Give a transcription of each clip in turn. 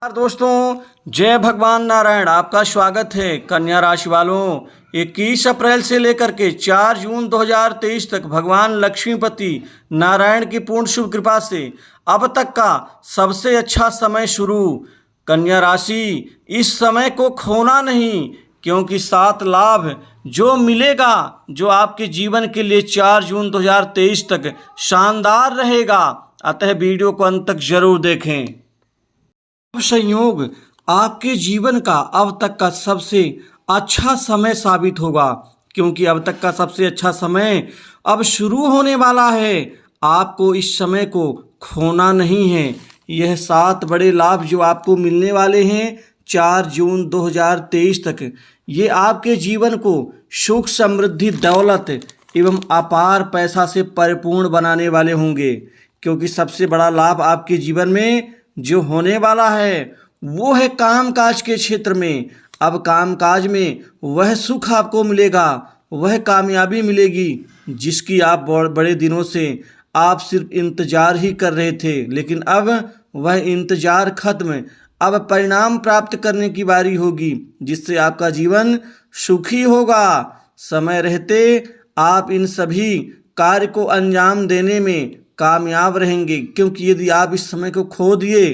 नमस्कार दोस्तों, जय भगवान नारायण। आपका स्वागत है। कन्या राशि वालों, 21 अप्रैल से लेकर के 4 जून 2023 तक भगवान लक्ष्मीपति नारायण की पूर्ण शुभ कृपा से अब तक का सबसे अच्छा समय शुरू। कन्या राशि, इस समय को खोना नहीं, क्योंकि 7 लाभ जो मिलेगा, जो आपके जीवन के लिए 4 जून 2023 तक शानदार रहेगा। अतः वीडियो को अंत तक जरूर देखें। संयोग आपके जीवन का अब तक का सबसे अच्छा समय साबित होगा, क्योंकि अब तक का सबसे अच्छा समय अब शुरू होने वाला है। आपको इस समय को खोना नहीं है। यह 7 बड़े लाभ जो आपको मिलने वाले हैं 4 जून 2023 तक, ये आपके जीवन को सुख समृद्धि दौलत एवं अपार पैसा से परिपूर्ण बनाने वाले होंगे। क्योंकि सबसे बड़ा लाभ आपके जीवन में जो होने वाला है वो है कामकाज के क्षेत्र में। अब कामकाज में वह सुख आपको मिलेगा, वह कामयाबी मिलेगी जिसकी आप बड़े दिनों से आप सिर्फ इंतजार ही कर रहे थे। लेकिन अब वह इंतजार खत्म, अब परिणाम प्राप्त करने की बारी होगी, जिससे आपका जीवन सुखी होगा। समय रहते आप इन सभी कार्य को अंजाम देने में कामयाब रहेंगे, क्योंकि यदि आप इस समय को खो दिए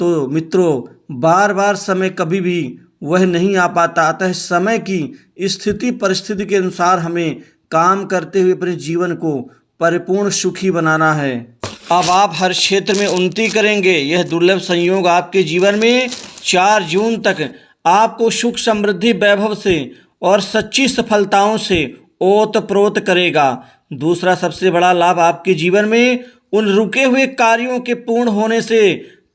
तो मित्रों बार बार समय कभी भी वह नहीं आ पाता। अतः समय की स्थिति परिस्थिति के अनुसार हमें काम करते हुए अपने जीवन को परिपूर्ण सुखी बनाना है। अब आप हर क्षेत्र में उन्नति करेंगे। यह दुर्लभ संयोग आपके जीवन में 4 जून तक आपको सुख समृद्धि वैभव से और सच्ची सफलताओं से ओतप्रोत करेगा। दूसरा सबसे बड़ा लाभ आपके जीवन में उन रुके हुए कार्यों के पूर्ण होने से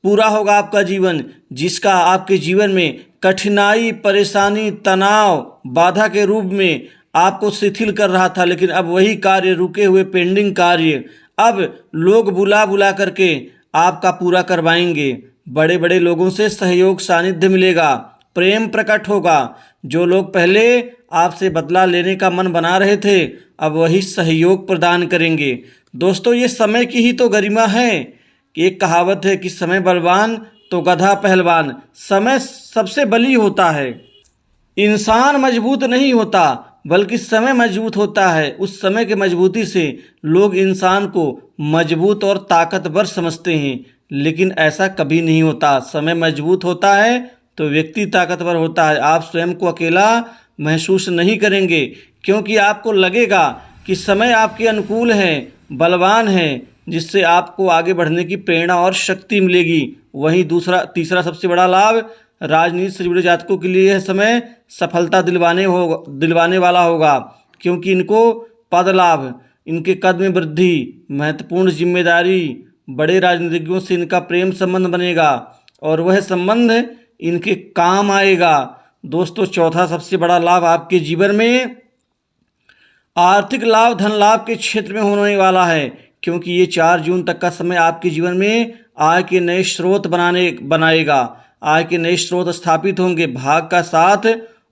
पूरा होगा आपका जीवन, जिसका आपके जीवन में कठिनाई, परेशानी, तनाव, बाधा के रूप में आपको शिथिल कर रहा था। लेकिन अब वही कार्य, रुके हुए पेंडिंग कार्य, अब लोग बुला बुला करके आपका पूरा करवाएंगे। बड़े बड़े लोगों से सहयोग सानिध्य मिलेगा, प्रेम प्रकट होगा। जो लोग पहले आपसे बदला लेने का मन बना रहे थे, अब वही सहयोग प्रदान करेंगे। दोस्तों, ये समय की ही तो गरिमा है कि एक कहावत है कि समय बलवान तो गधा पहलवान। समय सबसे बली होता है। इंसान मजबूत नहीं होता, बल्कि समय मजबूत होता है। उस समय की मजबूती से लोग इंसान को मजबूत और ताकतवर समझते हैं, लेकिन ऐसा कभी नहीं होता। समय मजबूत होता है तो व्यक्ति ताकतवर होता है। आप स्वयं को अकेला महसूस नहीं करेंगे, क्योंकि आपको लगेगा कि समय आपके अनुकूल है, बलवान है, जिससे आपको आगे बढ़ने की प्रेरणा और शक्ति मिलेगी। वहीं तीसरा सबसे बड़ा लाभ राजनीति से जुड़े जातकों के लिए यह समय सफलता दिलवाने वाला होगा, क्योंकि इनको पद लाभ, इनके कद में वृद्धि, महत्वपूर्ण जिम्मेदारी, बड़े राजनीतिज्ञों से इनका प्रेम संबंध बनेगा और वह संबंध इनके काम आएगा। दोस्तों, चौथा सबसे बड़ा लाभ आपके जीवन में आर्थिक लाभ, धन लाभ के क्षेत्र में होने वाला है, क्योंकि ये 4 जून तक का समय आपके जीवन में आय के नए स्रोत बनाएगा। आय के नए स्रोत स्थापित होंगे। भाग का साथ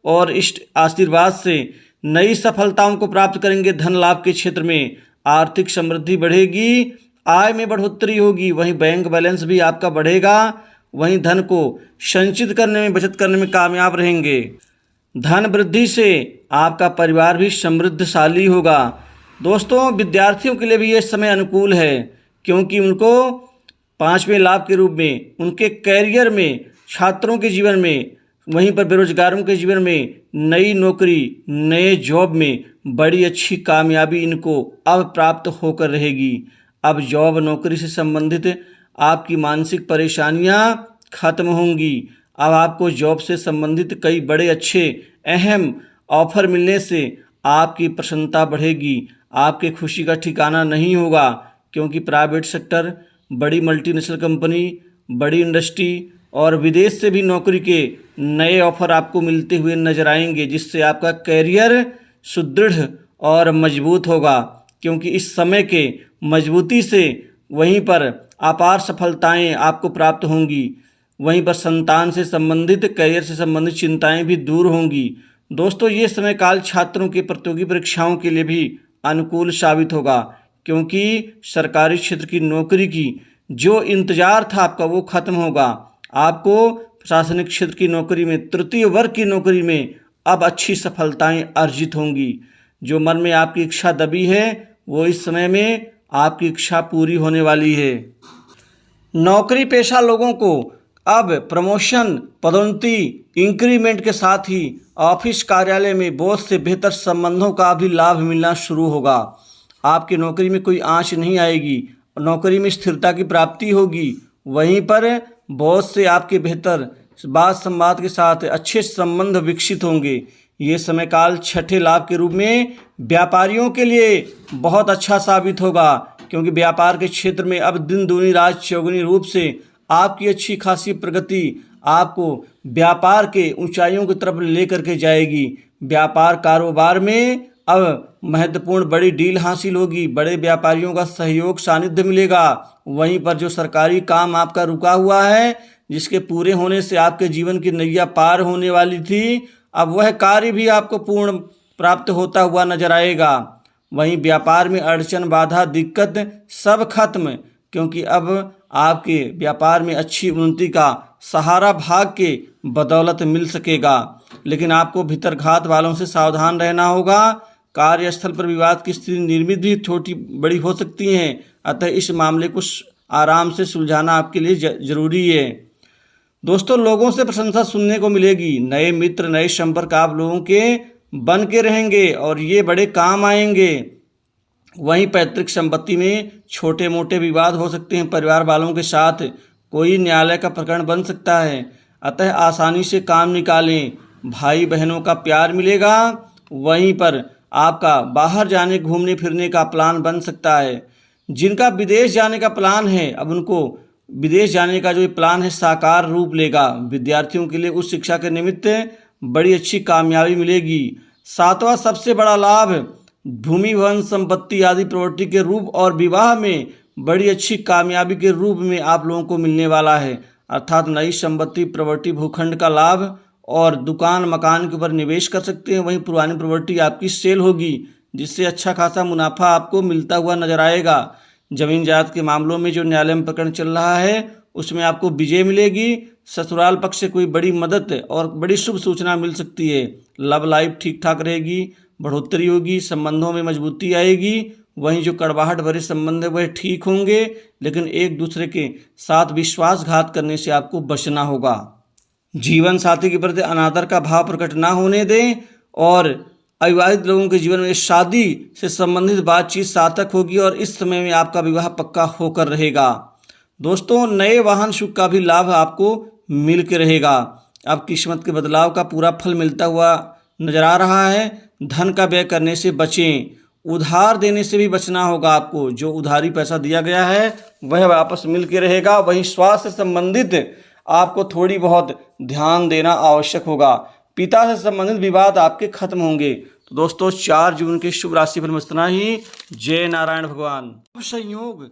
और इष्ट आशीर्वाद से नई सफलताओं को प्राप्त करेंगे। धन लाभ के क्षेत्र में आर्थिक समृद्धि बढ़ेगी, आय में बढ़ोतरी होगी। वहीं बैंक बैलेंस भी आपका बढ़ेगा। वहीं धन को संचित करने में, बचत करने में कामयाब रहेंगे। धन वृद्धि से आपका परिवार भी समृद्धशाली होगा। दोस्तों, विद्यार्थियों के लिए भी यह समय अनुकूल है, क्योंकि उनको 5वें लाभ के रूप में उनके कैरियर में, छात्रों के जीवन में, वहीं पर बेरोजगारों के जीवन में नई नौकरी, नए जॉब में बड़ी अच्छी कामयाबी इनको अब प्राप्त होकर रहेगी। अब जॉब नौकरी से संबंधित आपकी मानसिक परेशानियां खत्म होंगी। अब आपको जॉब से संबंधित कई बड़े अच्छे अहम ऑफर मिलने से आपकी प्रसन्नता बढ़ेगी। आपके खुशी का ठिकाना नहीं होगा, क्योंकि प्राइवेट सेक्टर, बड़ी मल्टीनेशनल कंपनी, बड़ी इंडस्ट्री और विदेश से भी नौकरी के नए ऑफर आपको मिलते हुए नजर आएंगे, जिससे आपका करियर सुदृढ़ और मजबूत होगा। क्योंकि इस समय के मजबूती से वहीं पर अपार सफलताएं आपको प्राप्त होंगी। वहीं पर संतान से संबंधित, करियर से संबंधित चिंताएं भी दूर होंगी। दोस्तों, ये समय काल छात्रों की प्रतियोगी परीक्षाओं के लिए भी अनुकूल साबित होगा, क्योंकि सरकारी क्षेत्र की नौकरी की जो इंतजार था आपका वो खत्म होगा। आपको प्रशासनिक क्षेत्र की नौकरी में, तृतीय वर्ग की नौकरी में अब अच्छी सफलताएं अर्जित होंगी। जो मन में आपकी इच्छा दबी है वो इस समय में आपकी इच्छा पूरी होने वाली है। नौकरी पेशा लोगों को अब प्रमोशन, पदोन्नति, इंक्रीमेंट के साथ ही ऑफिस कार्यालय में बॉस से बेहतर संबंधों का भी लाभ मिलना शुरू होगा। आपकी नौकरी में कोई आंच नहीं आएगी, नौकरी में स्थिरता की प्राप्ति होगी। वहीं पर बॉस से आपके बेहतर बात संवाद के साथ अच्छे संबंध विकसित होंगे। ये समय काल छठे लाभ के रूप में व्यापारियों के लिए बहुत अच्छा साबित होगा, क्योंकि व्यापार के क्षेत्र में अब दिन दूनी रात चौगुनी रूप से आपकी अच्छी खासी प्रगति आपको व्यापार के ऊंचाइयों की तरफ लेकर के जाएगी। व्यापार कारोबार में अब महत्वपूर्ण बड़ी डील हासिल होगी, बड़े व्यापारियों का सहयोग सानिध्य मिलेगा। वहीं पर जो सरकारी काम आपका रुका हुआ है, जिसके पूरे होने से आपके जीवन की नैया पार होने वाली थी, अब वह कार्य भी आपको पूर्ण प्राप्त होता हुआ नजर आएगा। वहीं व्यापार में अड़चन, बाधा, दिक्कत सब खत्म, क्योंकि अब आपके व्यापार में अच्छी उन्नति का सहारा भाग के बदौलत मिल सकेगा। लेकिन आपको भीतरघात वालों से सावधान रहना होगा। कार्यस्थल पर विवाद की स्थिति निर्मित भी छोटी बड़ी हो सकती हैं, अतः इस मामले को आराम से सुलझाना आपके लिए जरूरी है। दोस्तों, लोगों से प्रशंसा सुनने को मिलेगी। नए मित्र, नए संपर्क आप लोगों के बन के रहेंगे और ये बड़े काम आएंगे। वहीं पैतृक संपत्ति में छोटे मोटे विवाद हो सकते हैं, परिवार वालों के साथ कोई न्यायालय का प्रकरण बन सकता है, अतः आसानी से काम निकालें। भाई बहनों का प्यार मिलेगा। वहीं पर आपका बाहर जाने, घूमने फिरने का प्लान बन सकता है। जिनका विदेश जाने का प्लान है, अब उनको विदेश जाने का जो प्लान है साकार रूप लेगा। विद्यार्थियों के लिए उच्च शिक्षा के निमित्त बड़ी अच्छी कामयाबी मिलेगी। सातवां सबसे बड़ा लाभ भूमि, वन, संपत्ति आदि प्रॉपर्टी के रूप और विवाह में बड़ी अच्छी कामयाबी के रूप में आप लोगों को मिलने वाला है। अर्थात नई संपत्ति, प्रॉपर्टी, भूखंड का लाभ और दुकान मकान के ऊपर निवेश कर सकते हैं। वहीं पुरानी प्रॉपर्टी आपकी सेल होगी, जिससे अच्छा खासा मुनाफा आपको मिलता हुआ नजर आएगा। जमीन जायदाद के मामलों में जो न्यायालय में प्रकरण चल रहा है, उसमें आपको विजय मिलेगी। ससुराल पक्ष से कोई बड़ी मदद और बड़ी शुभ सूचना मिल सकती है। लव लाइफ ठीक ठाक रहेगी, बढ़ोतरी होगी, संबंधों में मजबूती आएगी। वहीं जो कड़वाहट भरे संबंध है वह ठीक होंगे, लेकिन एक दूसरे के साथ विश्वासघात करने से आपको बचना होगा। जीवन साथी के प्रति अनादर का भाव प्रकट ना होने दें और अविवाहित लोगों के जीवन में शादी से संबंधित बातचीत सार्थक होगी और इस समय में आपका विवाह पक्का होकर रहेगा। दोस्तों, नए वाहन सुख का भी लाभ आपको मिल के रहेगा। अब किस्मत के बदलाव का पूरा फल मिलता हुआ नजर आ रहा है। धन का व्यय करने से बचें, उधार देने से भी बचना होगा आपको। जो उधारी पैसा दिया गया है वह वापस मिल के रहेगा। वहीं स्वास्थ्य से संबंधित आपको थोड़ी बहुत ध्यान देना आवश्यक होगा। पिता से संबंधित विवाद आपके खत्म होंगे। तो दोस्तों, 4 जून के शुभ राशि पर इतना ही। जय नारायण भगवान। संयोग